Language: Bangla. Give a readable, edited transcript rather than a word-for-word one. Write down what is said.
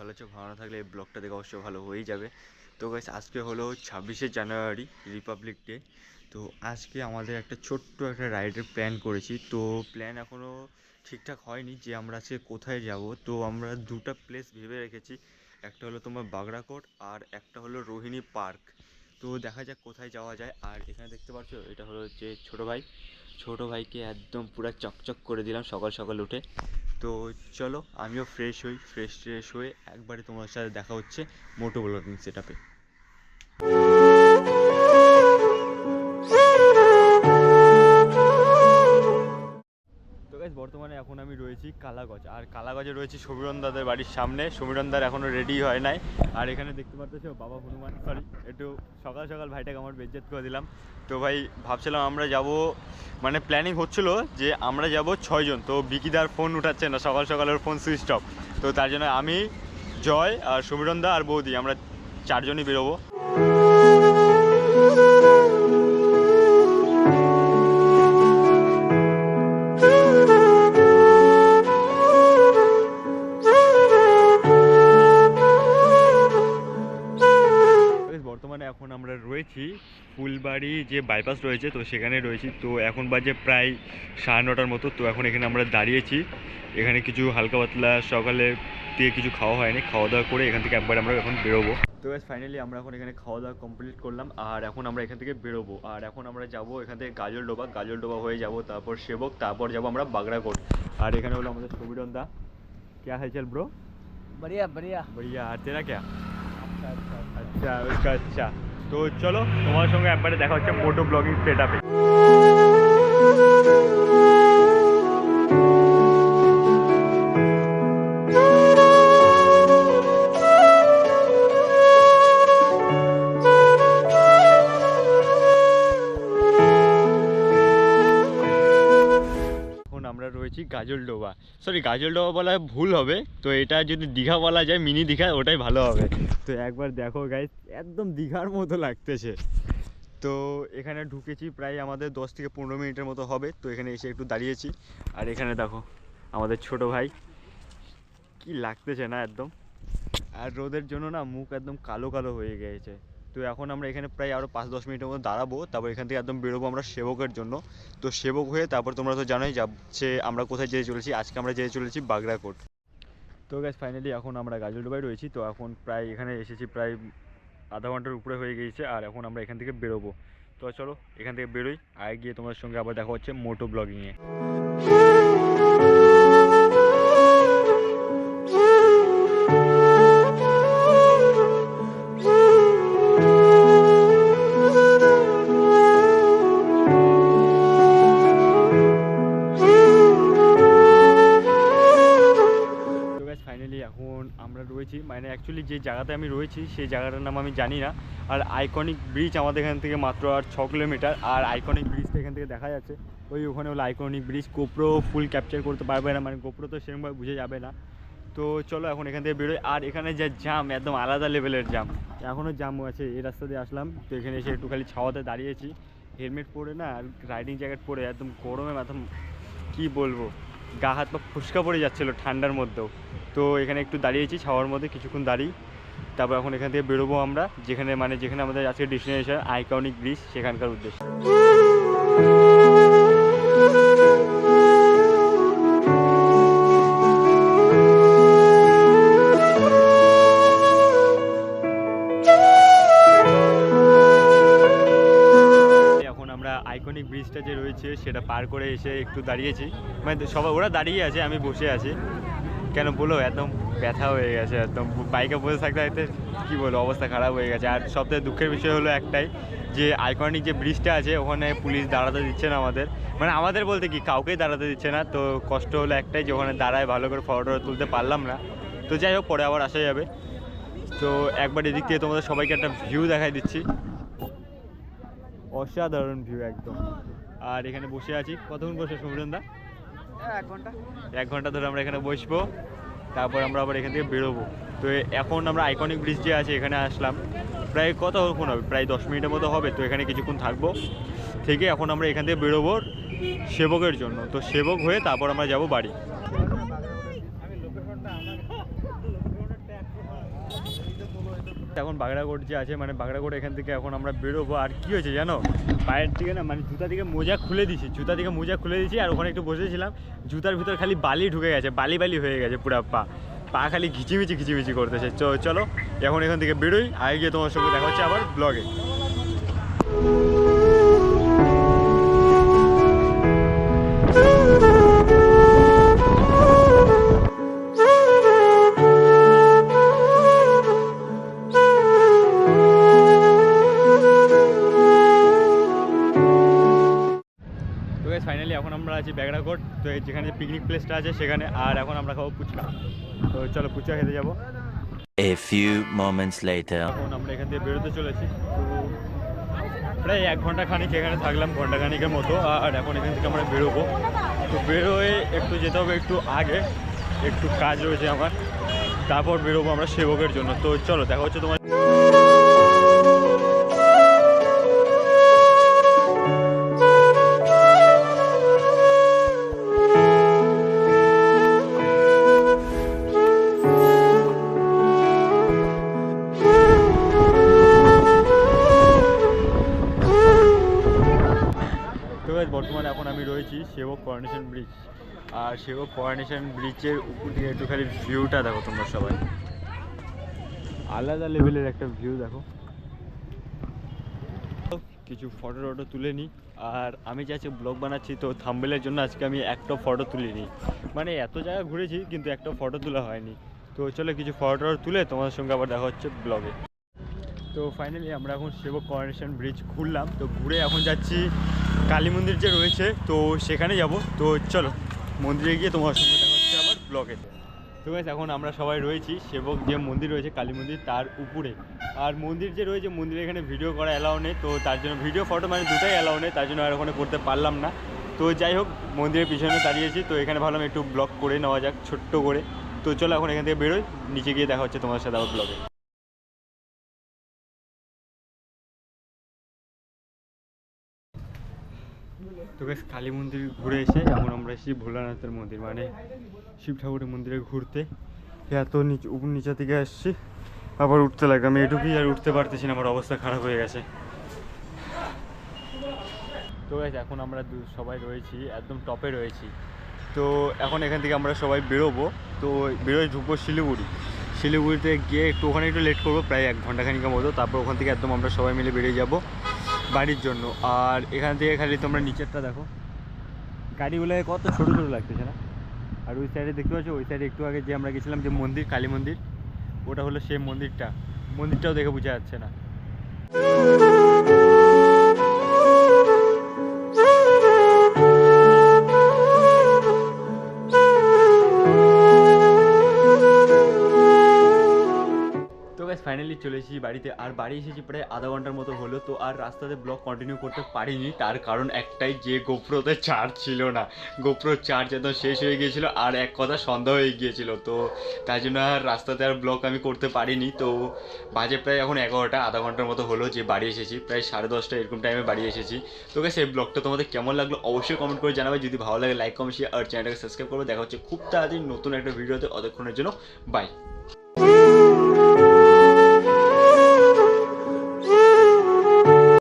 ভালো আছো, ভালো না থাকলে এই ব্লগটা দেখে অবশ্যই ভালো হয়েই যাবে। তো গাইস আজকে হলো 26শে জানুয়ারি, রিপাবলিক ডে। তো আজকে আমাদের একটা ছোট্ট একটা রাইডের প্ল্যান করেছি। তো প্ল্যান এখনও ঠিকঠাক হয়নি যে আমরা আজকে কোথায় যাব। তো আমরা দুটো প্লেস ভেবে রেখেছি, একটা হলো তোমার বাগড়াকোট আর একটা হলো রোহিণী পার্ক। তো দেখা যাক কোথায় যাওয়া যায়। আর এখানে দেখতে পাচ্ছ এটা হলো যে ছোটো ভাইকে একদম পুরো চকচক করে দিলাম সকাল সকাল উঠে। তো চলো আমিও ফ্রেশ হয়ে একবারে তোমার সাথে দেখা হচ্ছে মোটো ব্লগিং সেটআপে। তো গাইস বর্তমানে এখন আমি রয়েছি কালাগঞ্জ, আর কালাগঞ্জে রয়েছি সমীরণদাদের বাড়ির সামনে। সমীরণদার এখনও রেডি হয় নাই। আর এখানে দেখতে পাচ্ছ বাবা হনুমান, সরি একটু সকাল সকাল ভাইটাকে আমার বেজ্জত করে দিলাম। তো ভাই ভাবছিলাম আমরা যাব, মানে প্ল্যানিং হচ্ছিল যে আমরা যাব 6 জন। তো বিকিদার ফোন উঠাচ্ছে না, সকাল সকাল ওর ফোন সুইচ অফ। তো তার জন্য আমি, জয় আর সমীরণদা আর বৌদি আমরা 4 জনই বেরোবো। বর্তমানে এখন আমরা রয়েছি ফুলবাড়ি যে বাইপাস রয়েছে, তো সেখানে রয়েছি। তো এখন বাজে প্রায় 9:30 মতো। তো এখন এখানে আমরা দাঁড়িয়েছি। এখানে কিছু হালকা পাতলা সকালে দিয়ে কিছু খাওয়া হয়নি, খাওয়া দাওয়া করে এখান থেকে একবার আমরা এখন বেরোবো। তো ফাইনালি আমরা এখন এখানে খাওয়া দাওয়া কমপ্লিট করলাম, আর এখন আমরা এখান থেকে বেরোবো। আর এখন আমরা যাব এখান থেকে গাজলডোবা হয়ে যাব, তারপর সেবক, তারপর যাব আমরা বাগড়াকোট। আর এখানে হলো আমাদের সমীরণদা। क्या है चल ब्रो? बढ़िया बढ़िया बढ़िया। আর तेरा क्या? अच्छा আচ্ছা उसका अच्छा। তো চলো তোমার সঙ্গে একবারে দেখা হচ্ছে মোটো ব্লগিং সেটআপে। আমরা রয়েছি গাজলডোবা, গাজলডোবা বলা ভুল হবে। তো এটা যদি দীঘা বলা যায়, মিনি দীঘা, ওটাই ভালো হবে। তো একবার দেখো গাইস, একদম দীঘার মতো লাগতেছে। তো এখানে ঢুকেছি প্রায় আমাদের 10 থেকে 15 মিনিটের মতো হবে। তো এখানে এসে একটু দাঁড়িয়েছি। আর এখানে দেখো আমাদের ছোট ভাই, কি লাগতেছে না একদম। আর রোদের জন্য না মুখ একদম কালো কালো হয়ে গিয়েছে। তো এখন আমরা এখানে প্রায় আরও 5-10 মিনিটের মতো দাঁড়াবো, তারপর এখান থেকে একদম বেরোবো আমরা সেবকের জন্য। তো সেবক হয়ে তারপর তোমরা তো জানোই যাচ্ছে আমরা কোথায় যেতে চলেছি। আজকে আমরা যেতে চলেছি বাগড়াকোট। তো গাইস ফাইনালি এখন আমরা গাজলডোবায় রয়েছি। তো এখন প্রায় এখানে এসেছি প্রায় আধা ঘন্টার উপরে হয়ে গিয়েছে। আর এখন আমরা এখান থেকে বেরোবো। তো চলো এখান থেকে বেরোই, আগে গিয়ে তোমাদের সঙ্গে আবার দেখা হচ্ছে মোটো ব্লগিংয়ে। এখন আমরা রয়েছি, মানে অ্যাকচুয়ালি যে জায়গাতে আমি রয়েছি সেই জায়গাটার নাম আমি জানি না। আর আইকনিক ব্রিজ আমাদের এখান থেকে মাত্র আর 6 কিলোমিটার। আর আইকনিক ব্রিজটা এখান থেকে দেখা যাচ্ছে, ওখানে হলো আইকনিক ব্রিজ। গোপ্রো ফুল ক্যাপচার করতে পারবে না, মানে গোপ্রো তো সেরকমভাবে বুঝে যাবে না। তো চলো এখন এখান থেকে বেরোই। আর এখানে যে জাম, একদম আলাদা লেভেলের জাম, এখনও জাম আছে। এই রাস্তা দিয়ে আসলাম, তো এখানে এসে একটু খালি ছাওয়াতে দাঁড়িয়েছি হেলমেট পরে না, আর রাইডিং জ্যাকেট পরে। একদম গরমে মাথা, কী বলবো, গা হাত পা ফুসকা পড়ে যাচ্ছিলো ঠান্ডার মধ্যেও। তো এখানে একটু দাঁড়িয়েছি ছাওয়ার মধ্যে, কিছুক্ষণ দাঁড়িয়ে তারপর এখন এখান থেকে বেরোবো আমরা যেখানে আমাদের আজকে ডেস্টিনেশন আইকনিক ব্রিজ, সেখানকার উদ্দেশ্যে। এখন আমরা আইকনিক ব্রিজটা যে রয়েছে সেটা পার করে এসে একটু দাঁড়িয়েছি, মানে সবাই ওরা দাঁড়িয়ে আছে, আমি বসে আছি। কেন বলো, একদম ব্যথা হয়ে গেছে, একদম বাইকে বসে থাকতে থাকতে কী বলো, অবস্থা খারাপ হয়ে গেছে। আর সবথেকে দুঃখের বিষয় হলো একটাই, যে আইকনিক যে ব্রিজটা আছে ওখানে পুলিশ দাঁড়াতে দিচ্ছে না আমাদের বলতে কি কাউকেই দাঁড়াতে দিচ্ছে না। তো কষ্ট হলো একটাই যে ওখানে দাঁড়ায় ভালো করে ফটো তুলতে পারলাম না। তো যাই হোক, পরে আবার আসা যাবে। তো একবার এদিক থেকে তোমাদের সবাইকে একটা ভিউ দেখাই দিচ্ছি, অসাধারণ ভিউ একদম। আর এখানে বসে আছি, কতক্ষণ বসে সমীরণদা? 1 ঘন্টা ধরে আমরা এখানে বসবো, তারপর আমরা আবার এখান থেকে বেরোবো। তো এখন আমরা আইকনিক ব্রিজ যে আছে এখানে আসলাম, প্রায় কতক্ষণ হবে, প্রায় 10 মিনিটের মতো হবে। তো এখানে কিছুক্ষণ থাকবো, থেকে এখন আমরা এখান থেকে বেরোবো সেবকের জন্য। তো সেবক হয়ে তারপর আমরা যাব বাড়ি। এখন বাগড়াকোট যে আছে মানে বাগড়াকোট এখান থেকে এখন আমরা বেরোবো। আর কি হয়েছে জানো, পায়ের থেকে না মানে জুতা থেকে মোজা খুলে দিয়েছি আর ওখানে একটু বসেছিলাম, জুতার ভিতর খালি বালি ঢুকে গেছে, বালি হয়ে গেছে পুরো পা খালি ঘিচিমিচি করতেছে। চলো এখন এখান থেকে বেরোই, আগে গিয়ে তোমার সঙ্গে দেখা হচ্ছে আবার ব্লগে। ফাইনালি এখন আমরা আছি বাগড়াকোট, তো যেখানে পিকনিক প্লেসটা আছে সেখানে। আর এখন আমরা খাবো ফুচকা, তো চলো ফুচকা খেতে যাবো। A few moments later. এখন আমরা এখান থেকে বেরোতে চলেছি, তো প্রায় 1 ঘন্টা খানিক এখানে থাকলাম, ঘন্টা খানিকের মতো। আর এখন এখান থেকে আমরা বেরোবো, তো বেরোয় একটু যেতে হবে একটু আগে, একটু কাজ রয়েছে আমার, তারপর বেরোবো আমরা সেবকের জন্য। তো চলো দেখা হচ্ছে তোমার। বর্তমানে এখন আমি রয়েছি সেবক করোনেশন ব্রিজ, আর সেবক করোনেশন ব্রিজের উপর থেকে একটুখানি ভিউটা দেখো তোমরা সবাই, আলাদা লেভেলের একটা ভিউ দেখো। কিছু ফটো তুলে নিই, আর আমি যে আজকে ব্লগ বানাচ্ছি তো থাম্বনেলের জন্য আজকে আমি একটা ফটো তুলিনি, মানে এত জায়গা ঘুরেছি কিন্তু একটা ফটো তোলা হয়নি। তো চলো কিছু ফটো তুলে তোমাদের সঙ্গে আবার দেখা হচ্ছে ব্লগে। তো ফাইনালি আমরা এখন সেবক করোনেশন ব্রিজ ঘুরলাম, তো ঘুরে এখন যাচ্ছি কালী মন্দির যে রয়েছে তো সেখানে যাব। তো চলো মন্দিরে গিয়ে তোমার সঙ্গে দেখা হচ্ছে আবার ব্লগে। তো গাইস এখন আমরা সবাই রয়েছি সেবক যে মন্দির রয়েছে কালী মন্দির তার উপরে, আর মন্দির যে রয়েছে মন্দিরে এখানে ভিডিও করা অ্যালাউ নেই, তো তার জন্য ভিডিও ফটো মানে দুটাই অ্যালাউ নেই, তার জন্য আর ওখানে করতে পারলাম না। তো যাই হোক মন্দিরের পিছনে দাঁড়িয়েছি, তো এখানে ভাবলাম একটু ব্লগ করে নেওয়া যাক ছোট্ট করে। তো চলো এখন এখান থেকে বেরোই, নিচে গিয়ে দেখা হচ্ছে তোমার সাথে আবার ব্লগে। তো গাইস কালী মন্দির ঘুরে এসে এখন আমরা এসেছি ভোলানাথের মন্দির মানে শিব ঠাকুরের মন্দিরে ঘুরতে। এত নিচে থেকে আসছি, আবার উঠতে লাগে, আমি এটুকুই আর উঠতে পারতেছি না, আমার অবস্থা খারাপ হয়ে গেছে। তো গাইস এখন আমরা সবাই রয়েছি একদম টপে রয়েছি, তো এখন এখান থেকে আমরা সবাই বেরোবো। তো বেরোয় ঢুকবো শিলিগুড়িতে গিয়ে একটু ওখানে একটু লেট করবো প্রায় 1 ঘন্টা খানিকের মতো, তারপর ওখান থেকে একদম আমরা সবাই মিলে বেরিয়ে যাব বাড়ির জন্য। আর এখান থেকে খালি তোমরা নিচেরটা দেখো, গাড়িগুলো কত ছোটো ছোটো লাগতেছে না। আর ওই সাইডে দেখতে পাচ্ছ, ওই সাইডে একটু আগে যে আমরা গেছিলাম যে মন্দির কালী মন্দির, ওটা হলো সেই মন্দিরটাও দেখে বোঝা যাচ্ছে না। ফাইনালি চলে এসেছি বাড়িতে, আর বাড়ি এসেছি প্রায় আধা ঘন্টার মতো হলো। তো আর রাস্তাতে ব্লগ কন্টিনিউ করতে পারিনি, তার কারণ একটাই যে গোপ্রোতে চার্জ ছিল না, গোপ্রোর চার্জ একদম শেষ হয়ে গিয়েছিলো, আর এক কথা সন্ধ্যা হয়ে গিয়েছিলো, তো তাই জন্য আর রাস্তাতে আর ব্লগ আমি করতে পারিনি। তো বাজে প্রায় এখন 11টা, আধা ঘন্টার মতো হলো যে বাড়ি এসেছি, প্রায় 10:30 এরকম টাইমে বাড়ি এসেছি। তো গাইস এই ব্লগটা তোমাদের কেমন লাগলো অবশ্যই কমেন্ট করে জানাবে, যদি ভালো লাগে লাইক কমেন্ট শেয়ার আর চ্যানেলটাকে সাবস্ক্রাইব করবে। দেখা হচ্ছে খুব তাড়াতাড়ি নতুন একটা ভিডিওতে, অতক্ষণের জন্য বাই।